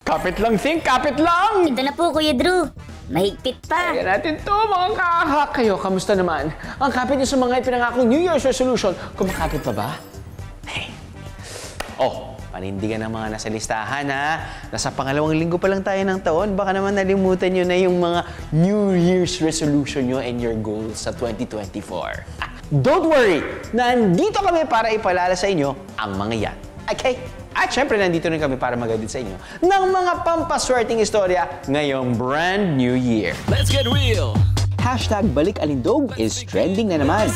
Kapit lang, Think! Kapit lang! Ito na po, Kuya Drew. Mahigpit pa. Kaya natin to, mga kahak. Kayo, kamusta naman? Ang kapit niyo sa mga ipinangakong New Year's resolution. Kumakapit pa ba? Hey. Oh, panindigan ng mga nasa listahan, ha? Nasa pangalawang linggo pa lang tayo ng taon. Baka naman nalimutan nyo na yung mga New Year's resolution nyo and your goals sa 2024. Don't worry! Nandito kami para ipalala sa inyo ang mga yan. Okay? At syempre, nandito rin kami para mag-edit sa inyo ng mga pampaswerteng istorya ngayong brand new year. Let's get real! Hashtag Balik Alindog is trending na naman.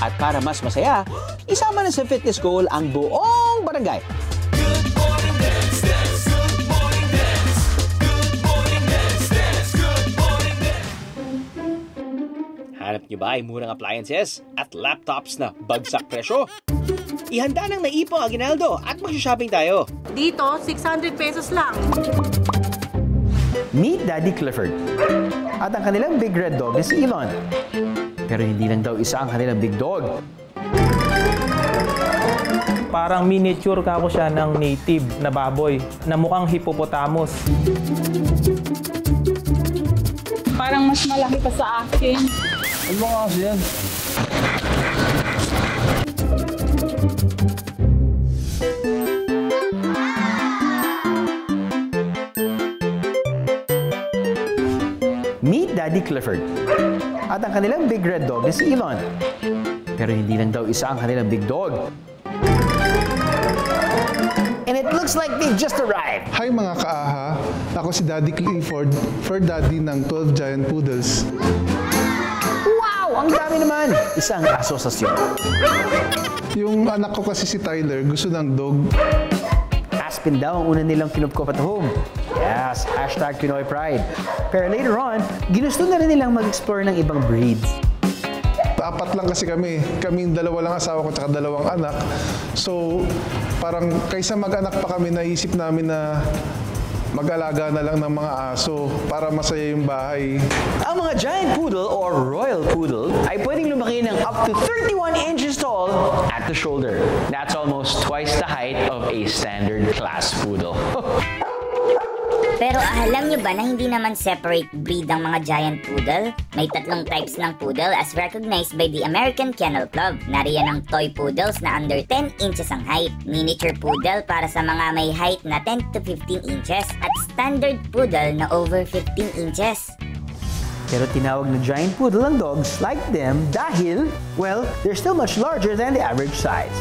At para mas masaya, isama na sa fitness goal ang buong barangay. Good morning, dance, dance. Good morning, dance. Good morning, dance, dance. Good morning, dance. Hanap niyo ba ay murang appliances at laptops na bagsak presyo? Ihanda ng naipong aginaldo at mag-shopping tayo. Dito, 600 pesos lang. Meet Daddy Clifford. At ang kanilang big red dog na si Elon. Pero hindi lang daw isa ang kanilang big dog. Parang miniature ka ko siya ng native na baboy na mukhang hippopotamus. Parang mas malaki pa sa akin. Ano nga kasi yan? Meet Daddy Clifford. At ang kanilang big red dog na si Elon. Pero hindi lang daw isa ang kanilang big dog. And it looks like they've just arrived. Hi mga kaaha, ako si Daddy Clifford, fur daddy ng 12 giant poodles. Wow! Ang dami naman! Isang asosasyon. Yung anak ko kasi si Tyler, gusto ng dog. Aspen daw ang una nilang kinupkop at home. Yes, hashtag Pinoy Pride. Pero later on, ginusto na rin nilang mag-explore ng ibang breeds. Apat lang kasi kami. Kaming dalawa lang asawa ko at dalawang anak. So, parang kaysa mag-anak pa kami, naisip namin na mag-alaga na lang ng mga aso para masaya yung bahay. Ang mga giant poodle or royal poodle ay pwedeng lumaki ng up to 31 inches tall at the shoulder. That's almost twice the height of a standard class poodle. Pero alam nyo ba na hindi naman separate breed ang mga giant poodle? May 3 types ng poodle as recognized by the American Kennel Club. Nariyan ang toy poodles na under 10 inches ang height, miniature poodle para sa mga may height na 10 to 15 inches, at standard poodle na over 15 inches. Pero tinawag na giant poodle ang dogs like them dahil, well, they're still much larger than the average size.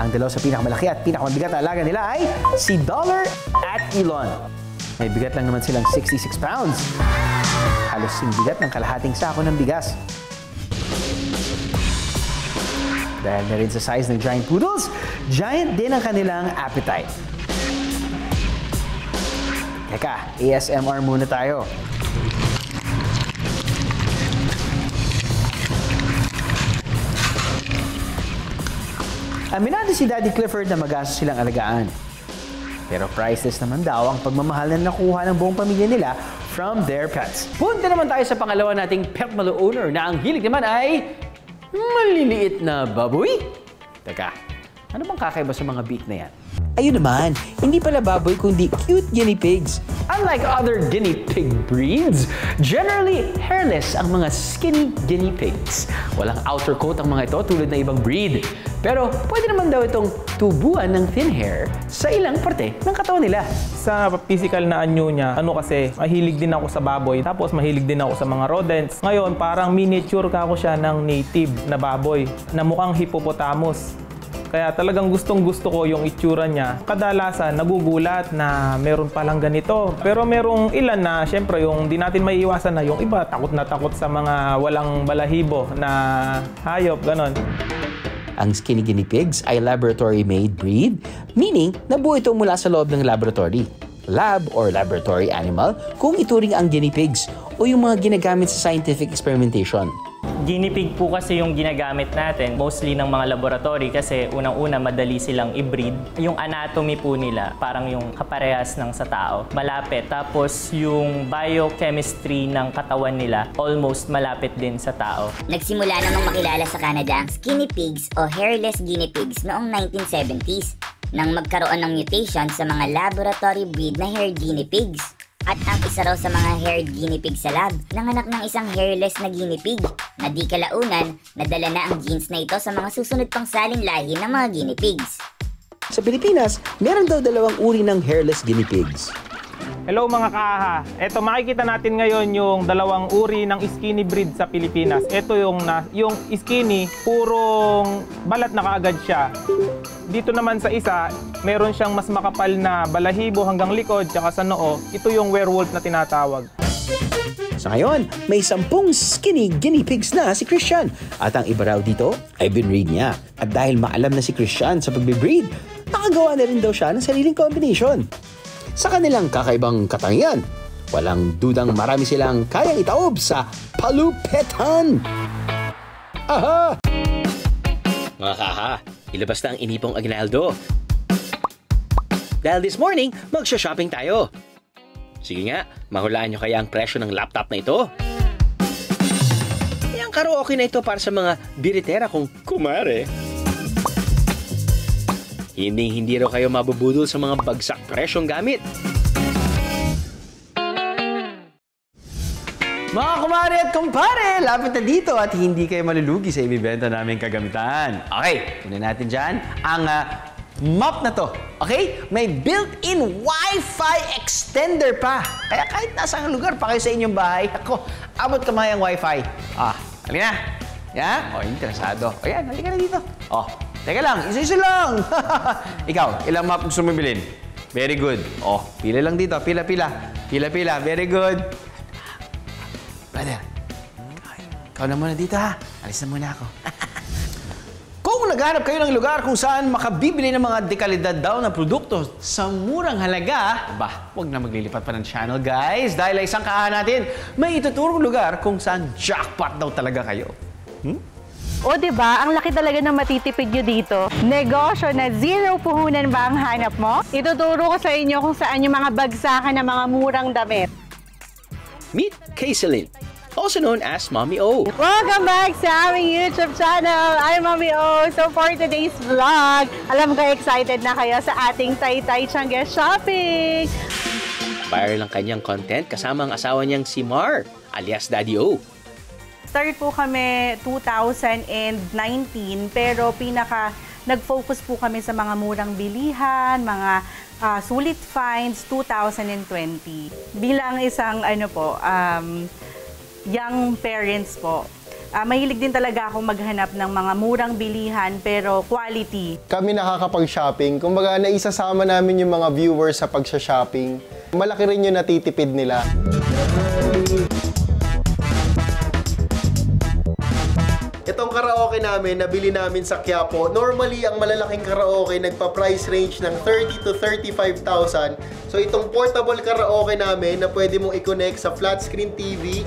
Ang dalawa sa pinakamalaki at pinakamabigat na alaga nila ay si Dollar at Elon. May bigat lang naman silang 66 pounds. Halos yung bigat ng kalahating sako ng bigas. Dahil na rin sa size ng giant poodles, giant din ang kanilang appetite. Teka, ASMR muna tayo. Aminado si Daddy Clifford na magastos silang alagaan. Pero priceless naman daw ang pagmamahal na nakuha ng buong pamilya nila from their pets. Punta naman tayo sa pangalawa nating pet malo owner na ang hilig naman ay maliliit na baboy. Teka, ano bang kakaiba sa mga beak na yan? Ayun naman, hindi pala baboy kundi cute guinea pigs. Unlike other guinea pig breeds, generally hairless ang mga skinny guinea pigs. Walang outer coat ang mga ito tulad ng ibang breed. Pero pwede naman daw itong tubuan ng thin hair sa ilang parte ng katawan nila. Sa physical na anyo niya, kasi mahilig din ako sa baboy, tapos mahilig din ako sa mga rodents. Ngayon, parang miniature ka ko siya ng native na baboy na mukhang hippopotamus. Kaya talagang gustong-gusto ko yung itsura niya. Kadalasan, nagugulat na meron palang ganito. Pero merong ilan na, syempre, yung di natin maiiwasan na yung iba, takot na takot sa mga walang balahibo na hayop, ganon. Ang skinny guinea pigs ay laboratory-made breed, meaning nabuo ito mula sa loob ng laboratory. Lab or laboratory animal kung ituring ang guinea pigs o yung mga ginagamit sa scientific experimentation. Guinea pig po kasi yung ginagamit natin, mostly ng mga laboratory kasi unang-una madali silang i-breed. Yung anatomy po nila, parang yung kaparehas ng sa tao, malapit. Tapos yung biochemistry ng katawan nila, almost malapit din sa tao. Nagsimula namang makilala sa Canada ang skinny pigs o hairless guinea pigs noong 1970s. nang magkaroon ng mutation sa mga laboratory breed na hair guinea pigs. At ang isa raw sa mga hair guinea pig sa lab, nanganak ng isang hairless na guinea pig na di kalaunan, nadala na ang genes na ito sa mga susunod pang salin lahi ng mga guinea pigs. Sa Pilipinas, meron daw 2 uri ng hairless guinea pigs. Hello mga kaaha. Ito makikita natin ngayon yung 2 uri ng skinny breed sa Pilipinas. Ito yung skinny, purong balat na kaagad siya. Dito naman sa isa, meron siyang mas makapal na balahibo hanggang likod tsaka sa noo. Ito yung werewolf na tinatawag. Sa ngayon, may 10 skinny guinea pigs na si Christian. At ang iba raw dito ay binreed niya. At dahil maalam na si Christian sa pagbe-breed, nakagawa na rin daw siya ng sariling combination. Sa kanilang kakaibang katangian, walang dudang marami silang kayang itaob sa palupetan. Aha! Mga kaha, ilabas na ang inipong Aguinaldo. Dahil this morning, magsha-shopping tayo. Sige nga, mahulaan nyo kaya ang presyo ng laptop na ito. Ang karaoke na ito para sa mga biritera kong kumare. Hindi raw kayo mabubudol sa mga bagsak presyong gamit. Mga kumare at kumpare, lapit na dito at hindi kayo malulugi sa ibibenta naming kagamitan. Okay, kunin natin dyan ang mop na to. Okay? May built-in Wi-Fi extender pa. Kaya kahit nasa lugar pa kayo sa inyong bahay, ako, abot kamay ang Wi-Fi. Halika na. Yan? Interesado. Ayan, halika na dito. Teka lang, isa-isa lang. Ikaw, ilang map gusto mo bilhin? Very good. Pila lang dito. Pila-pila. Pila-pila. Very good. Brother, ikaw na muna dito ha. Alis na muna ako. Kung naghanap kayo ng lugar kung saan makabibili ng mga dekalidad daw na produkto sa murang halaga, huwag na maglilipat pa ng channel, guys. Dahil isang kaahan natin, may ituturong lugar kung saan jackpot daw talaga kayo. O diba, ang laki talaga ng matitipid nyo dito. Negosyo na zero puhunan ba ang hanap mo? Ituturo ko sa inyo kung saan yung mga bagsakan ng mga murang damit. Meet Kayselyn, also known as Mommy O. Welcome back sa aming YouTube channel. I'm Mommy O. So for today's vlog, alam ko excited na kayo sa ating Taytay Tiangge shopping. Viral ang kanyang content kasama ang asawa niyang si Mar, alias Daddy O. Start po kami 2019, pero nag-focus po kami sa mga murang bilihan, mga sulit finds 2020. Bilang isang young parents po, mahilig din talaga akong maghanap ng mga murang bilihan pero quality. Kami nakakapag-shopping. Kumbaga, naisasama namin yung mga viewers sa pag-shopping. Malaki rin yung natitipid nila. Itong karaoke namin, nabili namin sa Quiapo. Normally, ang malalaking karaoke nagpa-price range ng 30 to 35,000. So, itong portable karaoke namin na pwede mong i-connect sa flat screen TV,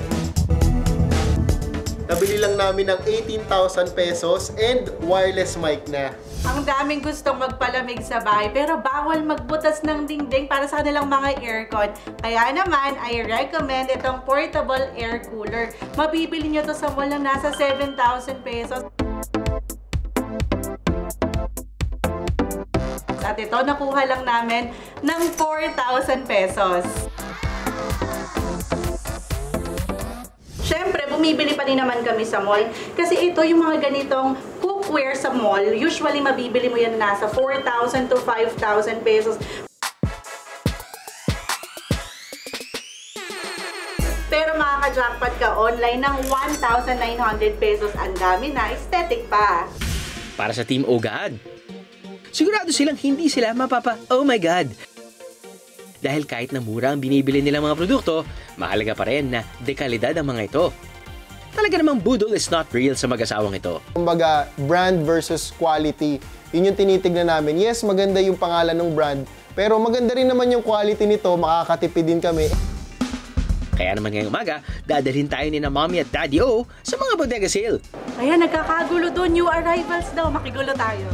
nabili lang namin ng 18,000 pesos and wireless mic na. Ang daming gustong magpalamig sa bahay pero bawal magbutas ng dingding para sa kanilang mga aircon. Kaya naman, I recommend itong portable air cooler. Mabibili nyo to sa mall na nasa 7,000 pesos. At ito, nakuha lang namin ng 4,000 pesos. Siyempre, bumibili pa rin naman kami sa mall. Kasi ito yung mga ganitong cookware sa mall. Usually, mabibili mo yan nasa 4,000 to 5,000 pesos. Pero makaka-jackpot ka online ng 1,900 pesos. Ang dami na, aesthetic pa. Para sa Team Oh God, sigurado silang hindi sila oh my God. Dahil kahit na mura ang binibili nilang mga produkto, mahalaga pa rin na dekalidad ang mga ito. Talaga namang budol is not real sa mag-asawang ito. Kumbaga, brand versus quality. Yun yung tinitignan namin. Yes, maganda yung pangalan ng brand, pero maganda rin naman yung quality nito, makakatipid din kami. Kaya naman ngayong umaga, dadalhin tayo ni na Mommy at Daddy O sa mga bodega sale. Ayan, nagkakagulo doon. New arrivals daw. Makigulo tayo.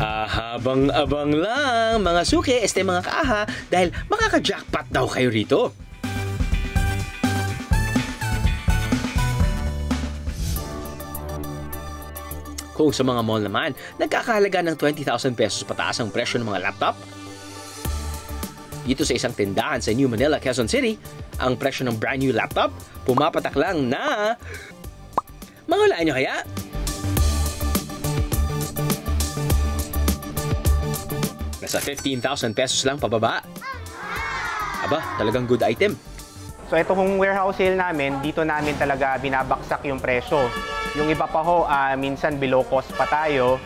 Habang-abang lang mga suki, mga kaaha, dahil makaka-jackpot daw kayo rito. Kung sa mga mall naman, nagkakahalaga ng 20,000 pesos pataas ang presyo ng mga laptop. Dito sa isang tindahan sa New Manila, Quezon City, ang presyo ng brand new laptop pumapatak lang na... Mahulaan nyo kaya? Nasa 15,000 pesos lang pababa. Aba, talagang good item. So ito kung warehouse sale namin, dito namin talaga binabaksak yung presyo. Yung iba pa ho, minsan below cost pa tayo.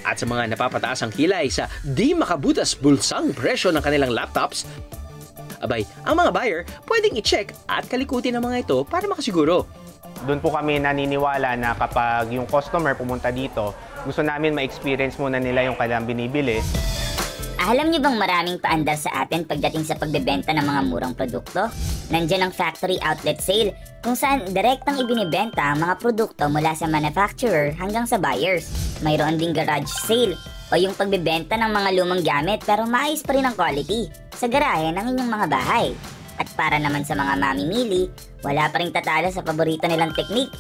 At sa mga napapataas ang kilay sa di makabutas bulsang presyo ng kanilang laptops, abay, ang mga buyer pwedeng i-check at kalikutin ang mga ito para makasiguro. Doon po kami naniniwala na kapag yung customer pumunta dito, gusto namin ma-experience muna nila yung kanilang binibili. Alam niyo bang maraming paandar sa atin pagdating sa pagbebenta ng mga murang produkto? Nandyan ang factory outlet sale kung saan direktang ibinibenta ang mga produkto mula sa manufacturer hanggang sa buyers. Mayroon ding garage sale o yung pagbebenta ng mga lumang gamit pero maayos pa rin ang quality sa garahe ng inyong mga bahay. At para naman sa mga mamimili, wala pa rin tatalo sa paborito nilang teknik,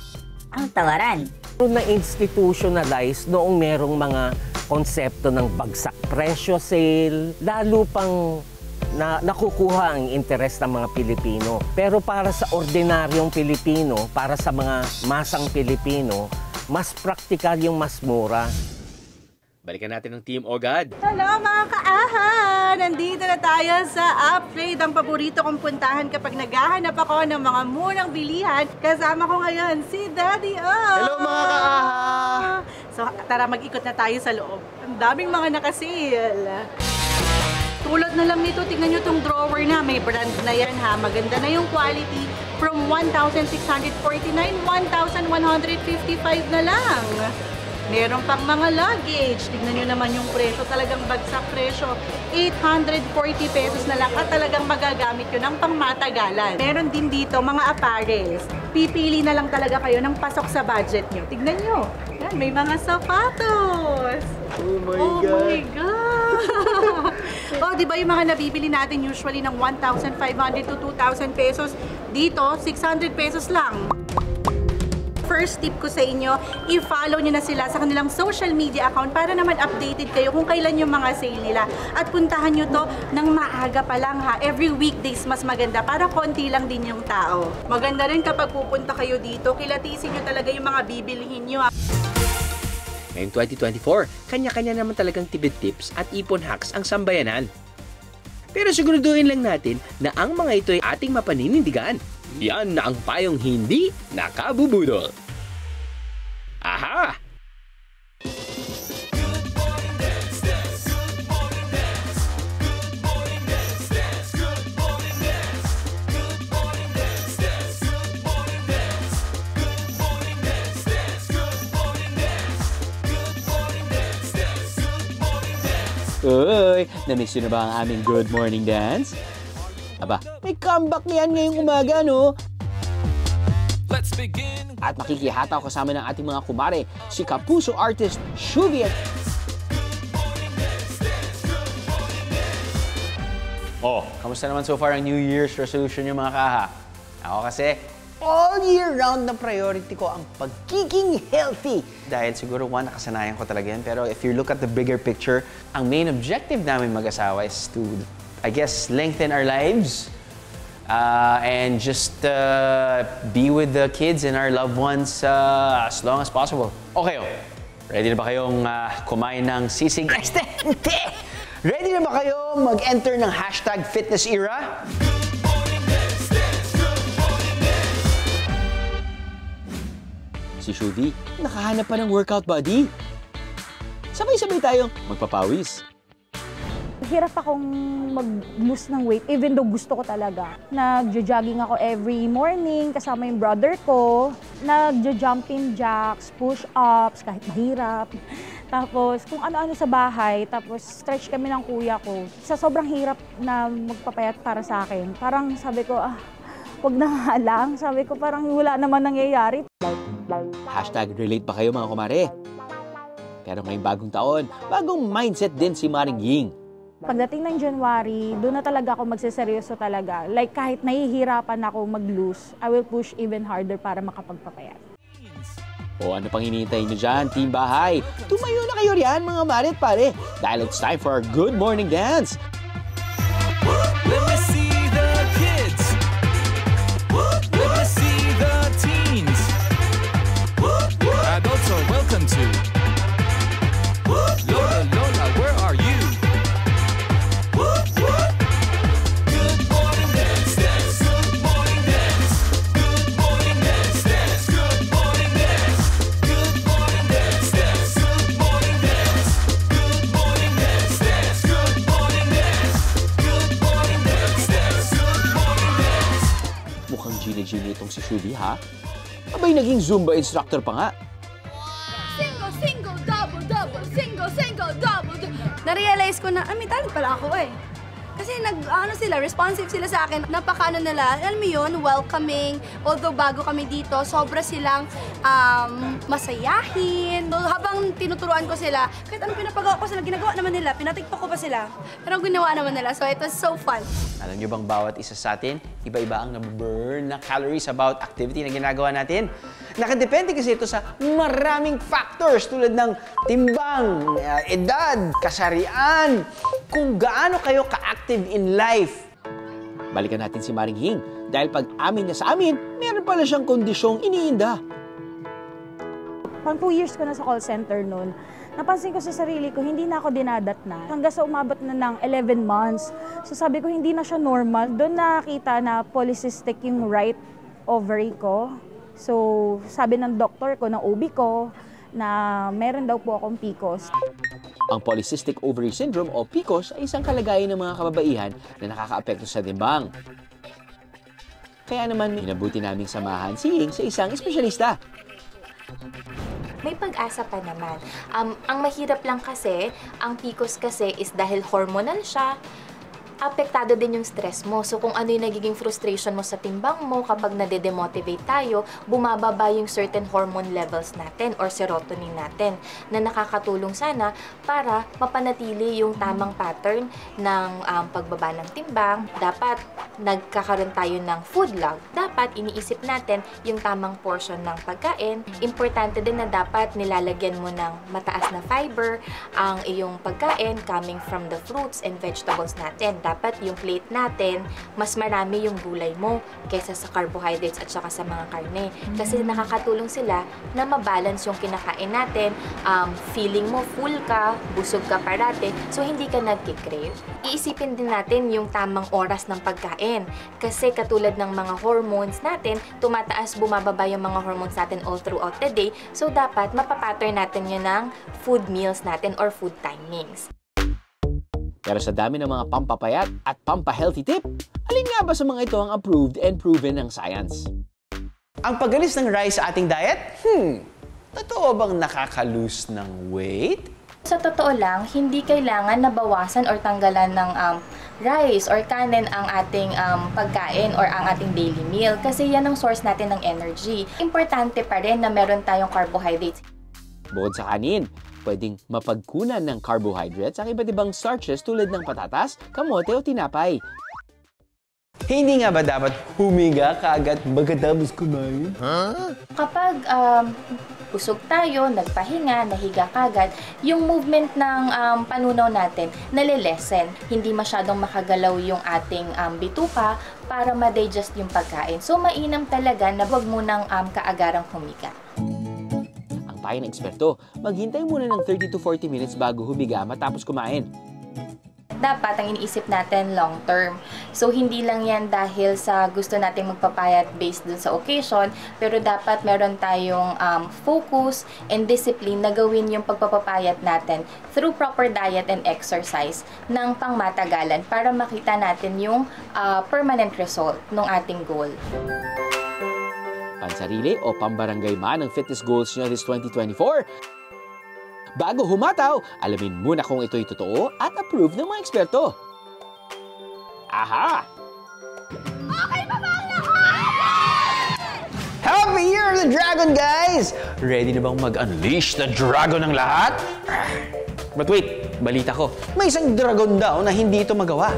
ang tawaran. Na-institutionalize noong merong mga konsepto ng bagsak presyo sale, lalo pang nakukuha ang interes ng mga Pilipino. Pero para sa ordinaryong Pilipino, para sa mga masang Pilipino, mas praktikal yung mas mura. Balikan natin ng Team Ogad. Hello mga kaaha! Nandito na tayo sa Upgrade, ang paborito kong puntahan kapag naghahanap ako ng mga murang bilihan. Kasama ko ngayon si Daddy O! Hello mga kaaha! So tara, mag-ikot na tayo sa loob. Ang daming mga nakasale. Tulad na lang nito, tingnan nyo itong drawer na. May brand na yan ha. Maganda na yung quality. From 1,649, 1,155 na lang. Meron pang mga luggage. Tignan nyo naman yung presyo. Talagang bagsak presyo. 840 pesos na lang at talagang magagamit yun ng pangmatagalan. Meron din dito mga apparels. Pipili na lang talaga kayo ng pasok sa budget nyo. Tignan nyo. Yan, may mga sapatos. Oh my Oh God! my God! Oh, di ba yung mga nabibili natin usually ng 1,500 to 2,000 pesos? Dito, 600 pesos lang. First tip ko sa inyo, i-follow nyo na sila sa kanilang social media account para naman updated kayo kung kailan yung mga sale nila. At puntahan nyo to ng maaga pa lang ha. Every weekdays mas maganda para konti lang din yung tao. Maganda rin kapag pupunta kayo dito, kilatisin nyo talaga yung mga bibilihin nyo ha. Ngayong 2024, kanya-kanya naman talagang tibid tips at ipon hacks ang sambayanan. Pero siguraduhin lang natin na ang mga ito ay ating mapaninindigan. Yan na ang payong hindi nakabubudol. Aha! Uy, na-miss nyo na ba ang aming Good Morning Dance? Aba, may comeback yan ngayong umaga, no? Let's begin. At makikihataw kasama ng ating mga kumare, si Kapuso artist Shuvi. Oh, kamusta naman so far ang New Year's resolution niyo mga kaha? Ako kasi, all year round na priority ko ang pagiging healthy. Dahil siguro nakasanayan ko talaga yan. Pero if you look at the bigger picture, ang main objective namin mag-asawa is to, I guess, lengthen our lives. And just be with the kids and our loved ones as long as possible. Okay, ready na ba kayong kumain ng sisig? Ready na ba kayo mag-enter ng #fitness era? Si Shuvi, nakahanap pa ng workout buddy. Sabay-sabay tayong magpapawis. Hirap akong mag-lose ng weight, even though gusto ko talaga. Nagjo-jogging ako every morning kasama yung brother ko. Nagjo-jumping jacks, push-ups, kahit mahirap. Tapos kung ano-ano sa bahay, tapos stretch kami ng kuya ko. Sa sobrang hirap na magpapayat para sa akin, parang sabi ko, wag na nga lang. Sabi ko parang wala naman nangyayari. #relate ba kayo mga kumare? Pero ngayong bagong taon, bagong mindset din si Maring Ying. Pagdating ng January, doon na talaga ako magseseryoso talaga. Like kahit nahihirapan ako mag-lose, I will push even harder para makapagpapayat. O ano pang hinihintay nyo dyan, Team Bahay? Tumayo na kayo riyan, mga mare at pare. Dahil it's time for our Good Morning Dance. Let me see the kids. Let me see the teens. Adults are welcome to. Lola, Lola, where are you? Good morning dance, dance. Good morning dance. Good morning dance, dance. Good morning dance. Good morning dance, dance. Good morning dance. Good morning dance, dance. Good morning dance. Good morning dance, dance. Good morning dance. Mukhang Gina itong si Shubi, ha? Abay, naging Zumba instructor pa nga. Single, single, double, double, single, single, double. Na-realize ko na, may talent pala ako eh. Kasi responsive sila sa akin. Napaka nila, alam mo yun, welcoming. Although bago kami dito, sobra silang masayahin. So, habang tinuturuan ko sila, kahit anong pinapagawa ko sila, ginagawa naman nila, pinatiktok ko pa sila. Pero ginawa naman nila, so it was so fun. Alam nyo bang bawat isa sa atin, iba-iba ang naburn na calories about activity na ginagawa natin? Nakadepende kasi ito sa maraming factors tulad ng timbang, edad, kasarian, kung gaano kayo ka-active in life. Balikan natin si Maring Hing. Dahil pag amin niya sa amin, meron pala siyang kondisyong iniinda. Pang 2 years ko na sa call center noon, napansin ko sa sarili ko, hindi na ako dinadat na. Hanggang sa umabot na ng 11 months. So sabi ko, hindi na siya normal. Doon nakita na polycystic yung right ovary ko. So sabi ng doktor ko, ng OB ko, na meron daw po akong PCOS. Ang polycystic ovary syndrome o PCOS ay isang kalagayan ng mga kababaihan na nakakaapekto sa timbang. Kaya naman, minabuti naming samahan si Ying sa isang espesyalista. May pag-asa pa naman. Ang mahirap lang kasi, ang PCOS kasi is dahil hormonal siya, apektado din yung stress mo. So, kung ano yung nagiging frustration mo sa timbang mo, kapag nade-demotivate tayo, bumababa yung certain hormone levels natin or serotonin natin na nakakatulong sana para mapanatili yung tamang pattern ng pagbaba ng timbang. Dapat nagkakaroon tayo ng food log. Dapat iniisip natin yung tamang portion ng pagkain. Importante din na dapat nilalagyan mo ng mataas na fiber ang iyong pagkain coming from the fruits and vegetables natin. Dapat yung plate natin, mas marami yung gulay mo kaysa sa carbohydrates at saka sa mga karne. Kasi nakakatulong sila na mabalance yung kinakain natin. Feeling mo full ka, busog ka parate, so hindi ka nagkikrave. Iisipin din natin yung tamang oras ng pagkain. Kasi katulad ng mga hormones natin, tumataas, bumababa yung mga hormones natin all throughout the day. So dapat mapapattern natin yun ng food meals natin or food timings. Pero sa dami ng mga pampapayat at pampa-healthy tip, alin nga ba sa mga ito ang approved and proven ng science? Ang pag-alis ng rice sa ating diet? Totoo bang nakaka-lose ng weight? Sa totoo lang, hindi kailangan na bawasan or tanggalan ng rice or kanin ang ating pagkain or ang ating daily meal kasi yan ang source natin ng energy. Importante pa rin na meron tayong carbohydrates. Bukod sa kanin, pwedeng mapagkunan ng carbohydrates ang iba't ibang starches tulad ng patatas, kamote o tinapay. Hindi nga ba dapat humiga kaagad pagkatapos kumain? Kapag busog tayo, nagpahinga, nahiga kagad, yung movement ng panunaw natin nalilesen. Hindi masyadong makagalaw yung ating bituka para ma-digest yung pagkain. So mainam talaga na wag munang kaagarang humiga. Tayo ng eksperto, maghintay muna ng 30 to 40 minutes bago humiga matapos kumain. Dapat ang iniisip natin long term. So hindi lang yan dahil sa gusto nating magpapayat based dun sa occasion, pero dapat meron tayong focus and discipline na gawin yung pagpapapayat natin through proper diet and exercise ng pangmatagalan para makita natin yung permanent result ng ating goal. Pansarili o pambarangay man ang fitness goals nyo this 2024? Bago humataw, alamin muna kung ito'y totoo at approved ng mga eksperto. Aha! Okay pa ba ang lahat? Happy Year of the Dragon, guys! Ready na bang mag-unleash the dragon ng lahat? But wait, balita ko, may isang dragon daw na hindi ito magawa.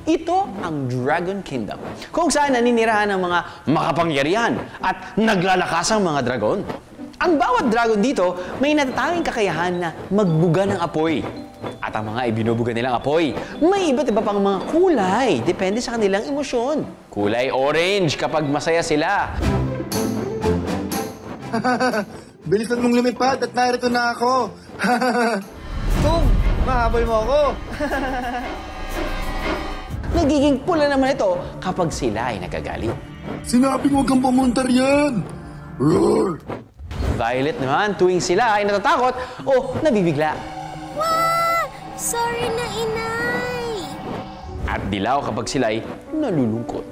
Ito ang Dragon Kingdom, kung saan naninirahan ng mga makapangyarihan at naglalakasang mga dragon. Ang bawat dragon dito may natatanging kakayahan na magbuga ng apoy. At ang mga ibinubuga nilang apoy, may iba't iba pang mga kulay, depende sa kanilang emosyon. Kulay orange kapag masaya sila. Bilisan mong lumipad at narito na ako. Kung, mahabol mo ako. Nagiging pula naman ito kapag sila ay nagagalit. Sinabing huwag kang pumunta riyan. Roar! Violet naman tuwing sila ay natatakot o nabibigla. Sorry na, inay! At dilaw kapag sila ay nalulungkot.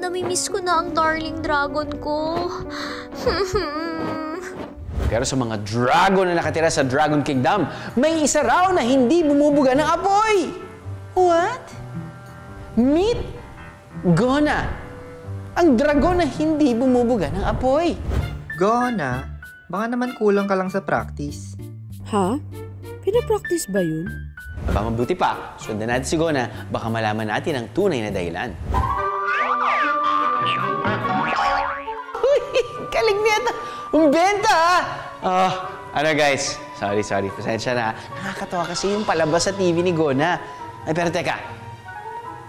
Namimiss ko na ang darling dragon ko. Pero sa mga dragon na nakatira sa Dragon Kingdom, may isa raw na hindi bumubuga ng apoy. What? Meet Gona, ang dragon na hindi bumubuga ng apoy. Gona, baka naman kulang ka lang sa practice. Ha? Pinapractice ba yun? Aba, mabuti pa, sundan natin si Gona, baka malaman natin ang tunay na dahilan. Uy, galing nito! Umbenta, ano guys? Sorry. Pasensya na. Nakakatawa kasi yung palabas sa TV ni Gona. Ay, pero teka.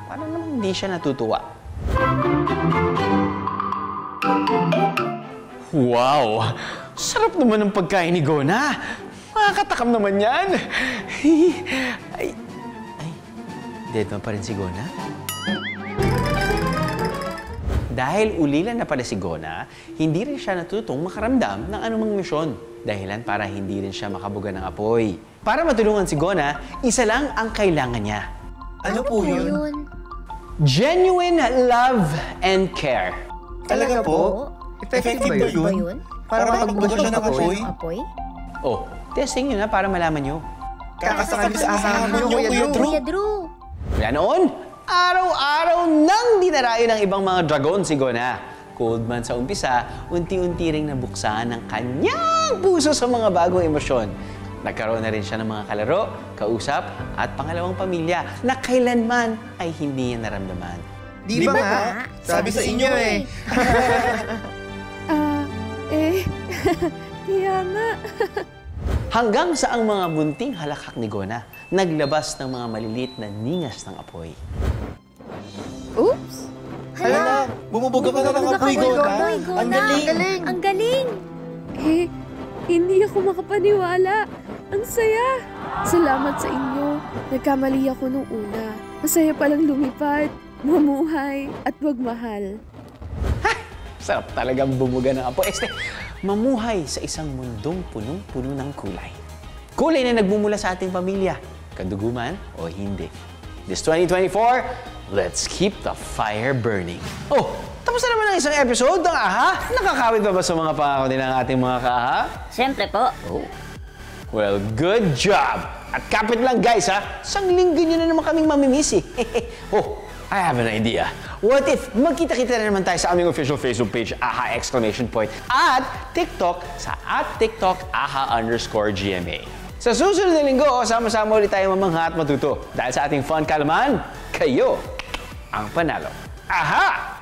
Paano naman hindi siya natutuwa? Wow! Sarap naman ng pagkain ni Gona. Makakatakam naman yan. Ay, dead man pa rin si Gona? Dahil ulila na pala si Gona, hindi rin siya natutong makaramdam ng anumang misyon. Dahilan para hindi rin siya makabuga ng apoy. Para matulungan si Gona, isa lang ang kailangan niya. Ano po yun? Genuine love and care. Talaga po? Effective ba yun? Para makagbuga siya ng apoy? Oh, testing nyo na para malaman nyo. Kakasakali sa asahan mo, Kuya Drew. Mula noon, araw-araw nang dinarayo ng ibang mga dragon si Gona. Cold man sa umpisa, unti-unti ring nabuksan ang kanyang puso sa mga bagong emosyon. Nagkaroon na rin siya ng mga kalaro, kausap, at pangalawang pamilya na kailanman ay hindi niya naramdaman. Di ba nga? Sabi sa inyo eh. Tiana. Hanggang sa ang mga bunting halakhak ni Gona naglabas ng mga maliliit na ningas ng apoy. Oops! Hala, bumubuga ka na ng apoy, Gona. Ang galing! Ang galing! Hindi ako makapaniwala. Ang saya! Salamat sa inyo. Nagkamali ako nung una. Masaya palang lumipad, mamuhay, at magmahal. Sarap talagang bumuga ng apoy. Mamuhay sa isang mundong punong-puno ng kulay. Kulay na nagmumula sa ating pamilya, kaduguman o hindi. This 2024, let's keep the fire burning. Oh, tapos na naman ang isang episode ng AHA. Nakakawit ba sa mga pangako din ng ating mga ka-AHA? Siyempre po. Oh. Well, good job! At kapit lang guys ha, sang linggo nyo na naman kaming mamimisi. Oh, I have an idea. What if magkita-kita na naman tayo sa aming official Facebook page, AHA! At TikTok sa @TikTok_AHA_GMA. Sa susunod na linggo, sama-sama ulit tayo mamangha at matuto. Dahil sa ating fun kalaman, kayo ang panalo. AHA!